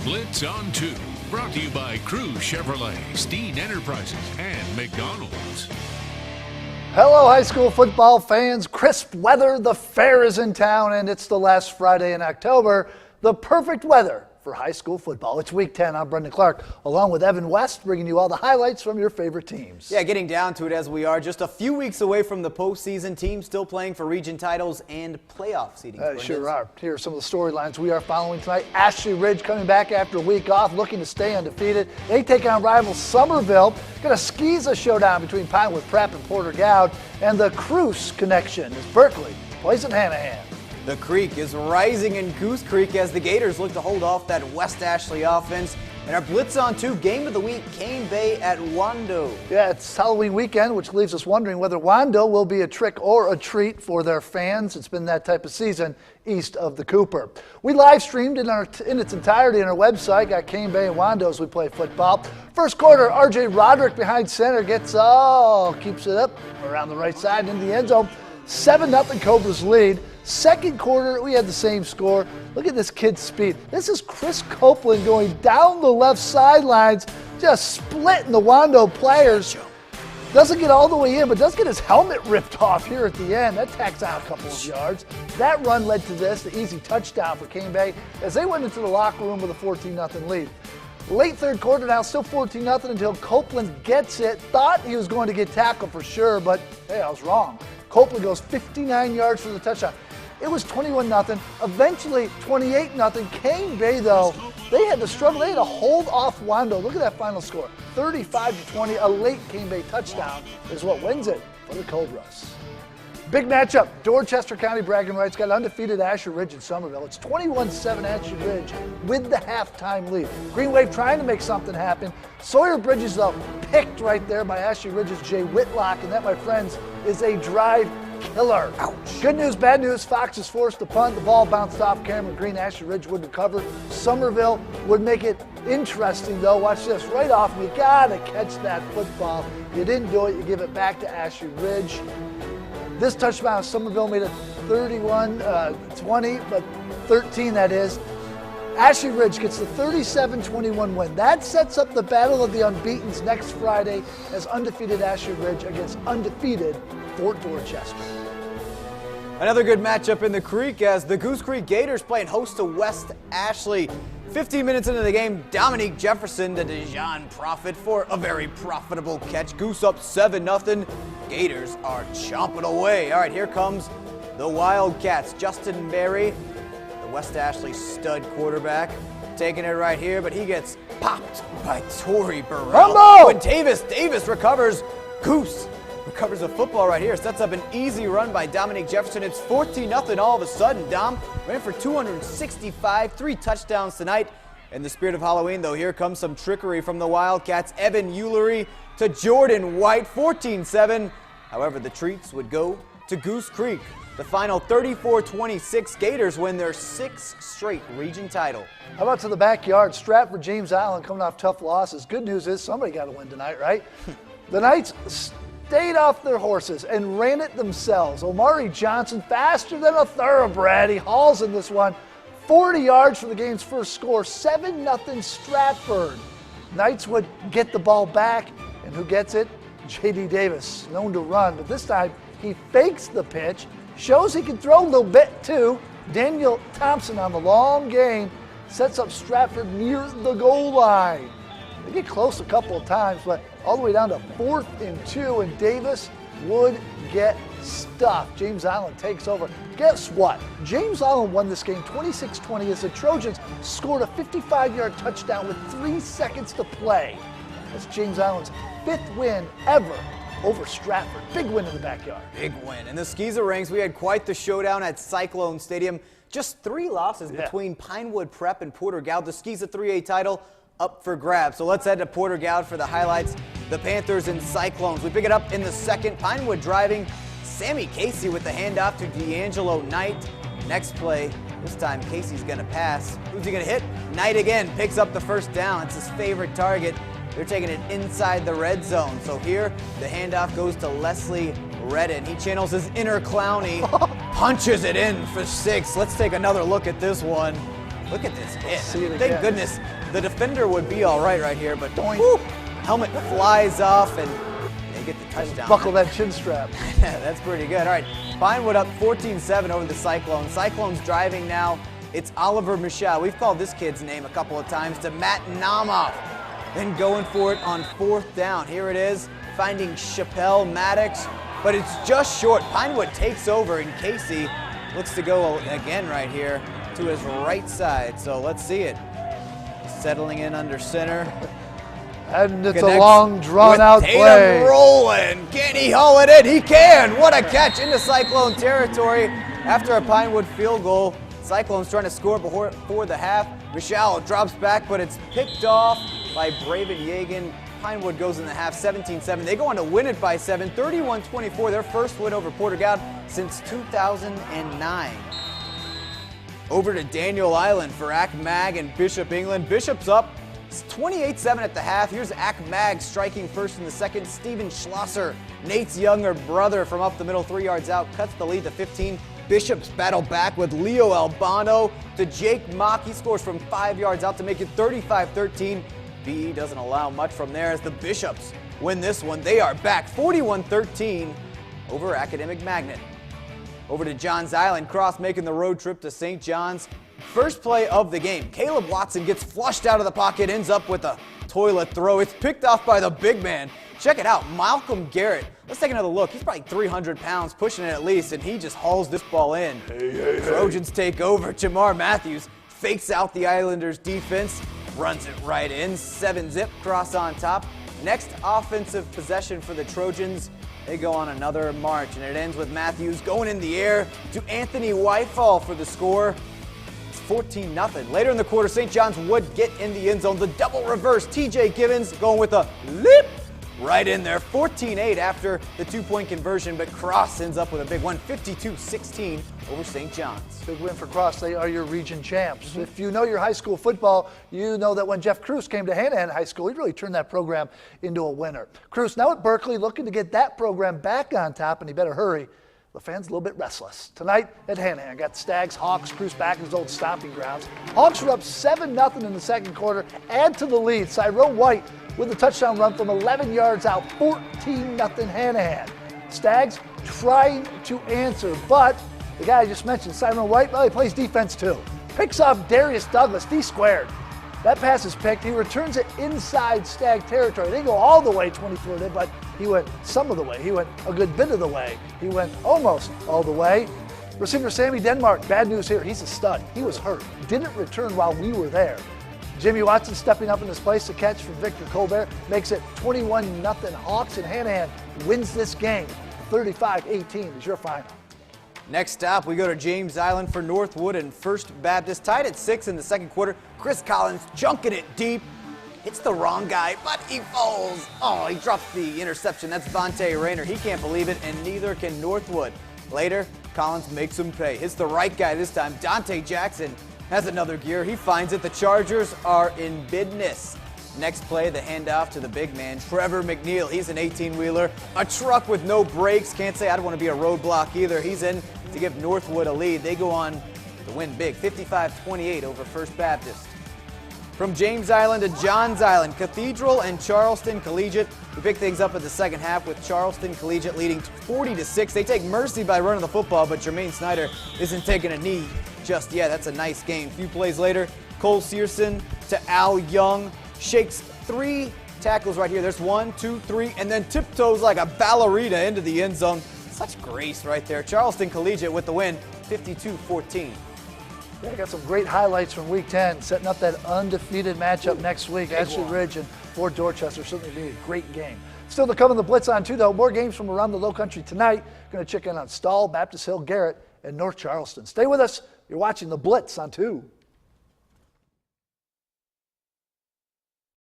Blitz on 2, brought to you by Crew Chevrolet, Steen Enterprises, and McDonald's. Hello, high school football fans. Crisp weather, the fair is in town, and it's the last Friday in October. The perfect weather for high school football. It's Week 10. I'm Brendan Clark, along with Evan West, bringing you all the highlights from your favorite teams. Yeah, getting down to it as we are just a few weeks away from the postseason. Teams still playing for region titles and playoff seeding. Sure are. Here are some of the storylines we are following tonight. Ashley Ridge coming back after a week off, looking to stay undefeated. They take on rival Somerville. Got a skeeza showdown between Pinewood Prep and PorterGalvis, and the Cruise connection as Berkeley plays at Hanahan. The Creek is rising in Goose Creek as the Gators look to hold off that West Ashley offense. And our Blitz on 2 game of the week, Cane Bay at Wando. Yeah, it's Halloween weekend, which leaves us wondering whether Wando will be a trick or a treat for their fans. It's been that type of season east of the Cooper. We live streamed in its entirety on our website. Got Cane Bay and Wando as we play football. First quarter, RJ Roderick behind center keeps it up around the right side into the end zone. 7-0 Cobra's lead. Second quarter, we had the same score. Look at this kid's speed. This is Chris Copeland going down the left sidelines, just splitting the Wando players. Doesn't get all the way in, but does get his helmet ripped off here at the end. That tacks out a couple of yards. That run led to the easy touchdown for Cane Bay as they went into the locker room with a 14-0 lead. Late third quarter now, still 14-0 until Copeland gets it. Thought he was going to get tackled for sure, but hey, I was wrong. Copeland goes 59 yards for the touchdown. It was 21-0, eventually 28-0. Cane Bay, though, they had to struggle. They had to hold off Wando. Look at that final score, 35-20. A late Cane Bay touchdown is what wins it for the Cobras. Big matchup. Dorchester County bragging rights got undefeated Ashley Ridge in Somerville. It's 21-7 Ashley Ridge with the halftime lead. Green Wave trying to make something happen. Sawyer Bridges, though, picked right there by Ashley Ridge's Jay Whitlock, and that, my friends, is a drive killer. Ouch. Good news, bad news. Fox is forced to punt. The ball bounced off Cameron Green. Ashley Ridge would recover. Somerville would make it interesting, though. Watch this. Right off, you got to catch that football. You didn't do it. You give it back to Ashley Ridge. This touchdown, Somerville made it 31-20, but 13 that is. Ashley Ridge gets the 37-21 win. That sets up the battle of the unbeatens next Friday as undefeated Ashley Ridge against undefeated Fort Dorchester. Another good matchup in the Creek as the Goose Creek Gators playing host to West Ashley. 15 minutes into the game, Dominique Jefferson to Dejan Profit for a very profitable catch. Goose up 7-0. Gators are chomping away. All right, here comes the Wildcats. Justin Berry, the West Ashley stud quarterback, taking it right here, but he gets popped by Torrey Burrell. When Davis recovers, Goose recovers a football right here. Sets up an easy run by Dominique Jefferson. It's 14-0 all of a sudden. Dom ran for 265, 3 touchdowns tonight. In the spirit of Halloween, though, here comes some trickery from the Wildcats. Evan Eulery to Jordan White, 14-7. However, the treats would go to Goose Creek. The final 34-26, Gators win their 6th straight region title. How about to the backyard? Stratford, James Island coming off tough losses. Good news is somebody got to win tonight, right? The Knights stayed off their horses and ran it themselves. Omari Johnson, faster than a thoroughbred. He hauls in this one. 40 yards for the game's first score. 7-0 Stratford. Knights would get the ball back, and who gets it? J.D. Davis, known to run, but this time he fakes the pitch, shows he can throw a little bit too. Daniel Thompson on the long gain sets up Stratford near the goal line. They get close a couple of times, but all the way down to 4th and 2, and Davis would get stuffed. James Island takes over. Guess what? James Island won this game 26-20 as the Trojans scored a 55-yard touchdown with 3 seconds to play. That's James Island's 5th win ever over Stratford. Big win in the backyard. Big win. In the Skeezer ranks, we had quite the showdown at Cyclone Stadium. Just 3 losses between Pinewood Prep and PorterGalvis. The Skeezer 3A title up for grabs. So let's head to PorterGalvis for the highlights. The Panthers and Cyclones. We pick it up in the second. Pinewood driving. Sammy Casey with the handoff to D'Angelo Knight. Next play, this time Casey's going to pass. Who's he going to hit? Knight again picks up the first down. It's his favorite target. They're taking it inside the red zone. So here, the handoff goes to Leslie Redden. He channels his inner Clowney, punches it in for 6. Let's take another look at this one. Look at this hit. see it Thank again. goodness the defender would be all right here, but whew, helmet flies off and they get the touchdown. Buckle that chin strap. That's pretty good. All right, Pinewood up 14-7 over the Cyclones. Cyclones driving now. It's Oliver Michelle. We've called this kid's name a couple of times, to Matt Namoff. Then going for it on 4th down. Here it is, finding Chappelle Maddox, but it's just short. Pinewood takes over, and Casey looks to go again right here to his right side. So let's see it. Settling in under center. And it's Connects a long, drawn-out Tatum play. rolling. Can he haul it in? He can. What a catch into Cyclone territory after a Pinewood field goal. Cyclones trying to score before the half. Michelle drops back, but it's picked off by Braven Yagan. Pinewood goes in the half 17-7. They go on to win it by 7, 31-24. Their first win over PorterGalvis since 2009. Over to Daniel Island for Ack Mag and Bishop England. Bishop's up. It's 28-7 at the half. Here's Ack Mag striking first in the second. Steven Schlosser, Nate's younger brother from up the middle, 3 yards out, cuts the lead to 15. Bishop's battle back with Leo Albano to Jake Mock. He scores from 5 yards out to make it 35-13. BE doesn't allow much from there as the Bishops win this one. They are back 41-13 over Academic Magnet. Over to Johns Island. Cross making the road trip to St. John's. First play of the game. Caleb Watson gets flushed out of the pocket, ends up with a toilet throw. It's picked off by the big man. Check it out, Malcolm Garrett. Let's take another look. He's probably 300 pounds, pushing it at least, and he just hauls this ball in. Trojans take over. Jamar Matthews fakes out the Islanders' defense, runs it right in. 7-zip cross on top. Next offensive possession for the Trojans. They go on another march, and it ends with Matthews going in the air to Anthony Whitefall for the score. It's 14-0. Later in the quarter, St. John's would get in the end zone. The double reverse, TJ Givens going with a lip right in there. 14-8 after the 2-point conversion, but Cross ends up with a big one, 52-16 over St. John's. Big win for Cross. They are your region champs. If you know your high school football, you know that when Jeff Cruz came to Hanahan High School, he really turned that program into a winner. Cruz now at Berkeley looking to get that program back on top, and he better hurry. The fans a little bit restless. Tonight at Hanahan, got the Stags, Hawks, Cruz back in his old stomping grounds. Hawks were up 7-0 in the second quarter, add to the lead. Cyrone White with a touchdown run from 11 yards out, 14-0 Hanahan. Stags trying to answer, but the guy I just mentioned, Cyrone White, well, he plays defense too. Picks up Darius Douglas, D squared. That pass is picked. He returns it inside Stag territory. They go all the way 24, but he went some of the way. He went a good bit of the way. He went almost all the way. Receiver Sammy Denmark, bad news here. He's a stud. He was hurt. Didn't return while we were there. Jimmy Watson stepping up in his place to catch for Victor Colbert. Makes it 21-0 Hawks, and Hanahan wins this game. 35-18 is your final. Next stop, we go to James Island for Northwood and First Baptist. Tied at 6 in the second quarter. Chris Collins chunking it deep. Hits the wrong guy, but he falls. Oh, he drops the interception. That's Vontae Rayner. He can't believe it, and neither can Northwood. Later, Collins makes him pay. Hits the right guy this time. Dante Jackson has another gear. He finds it. The Chargers are in business. Next play, the handoff to the big man, Trevor McNeil. He's an 18-wheeler, a truck with no brakes. Can't say I don't want to be a roadblock either. He's in to give Northwood a lead. They go on to win big, 55-28 over First Baptist. From James Island to Johns Island, Cathedral and Charleston Collegiate. We pick things up in the second half with Charleston Collegiate leading 40-6. They take mercy by running the football, but Jermaine Snyder isn't taking a knee just yet. That's a nice game. A few plays later, Cole Searson to Al Young. Shakes 3 tackles right here. There's 1, 2, 3, and then tiptoes like a ballerina into the end zone. Such grace right there. Charleston Collegiate with the win, 52-14. Yeah, I got some great highlights from Week 10, setting up that undefeated matchup next week. Ashley Ridge and Fort Dorchester certainly be a great game. Still to come in the Blitz on 2, though. More games from around the Low Country tonight. Going to check in on Stall, Baptist Hill, Garrett, and North Charleston. Stay with us. You're watching the Blitz on 2.